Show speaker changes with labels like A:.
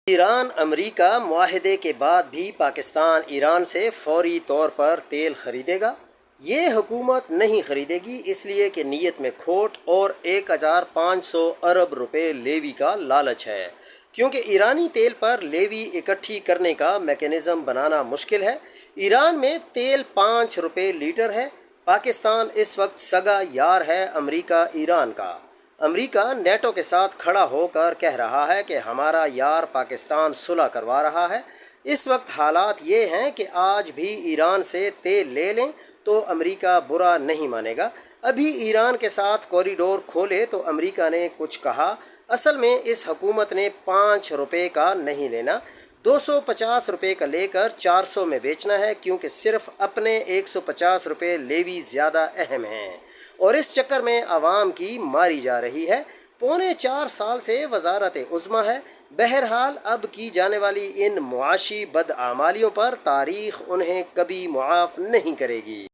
A: ایران امریکہ معاہدے کے بعد بھی پاکستان ایران سے فوری طور پر تیل خریدے گا؟ یہ حکومت نہیں خریدے گی، اس لیے کہ نیت میں کھوٹ اور 1500 ارب روپے لیوی کا لالچ ہے، کیونکہ ایرانی تیل پر لیوی اکٹھی کرنے کا میکانزم بنانا مشکل ہے۔ ایران میں تیل 5 روپے لیٹر ہے۔ پاکستان اس وقت سگا یار ہے امریکہ ایران کا۔ امریکہ نیٹو کے ساتھ کھڑا ہو کر کہہ رہا ہے کہ ہمارا یار پاکستان صلح کروا رہا ہے۔ اس وقت حالات یہ ہیں کہ آج بھی ایران سے تیل لے لیں تو امریکہ برا نہیں مانے گا۔ ابھی ایران کے ساتھ کوریڈور کھولے تو امریکہ نے کچھ کہا؟ اصل میں اس حکومت نے 5 روپے کا نہیں لینا، 250 روپے کا لے کر 400 میں بیچنا ہے، کیونکہ صرف اپنے 150 روپے لیوی زیادہ اہم ہیں، اور اس چکر میں عوام کی ماری جا رہی ہے۔ پونے 4 سال سے وزارت عظمیٰ ہے۔ بہرحال اب کی جانے والی ان معاشی بدعمالیوں پر تاریخ انہیں کبھی معاف نہیں کرے گی۔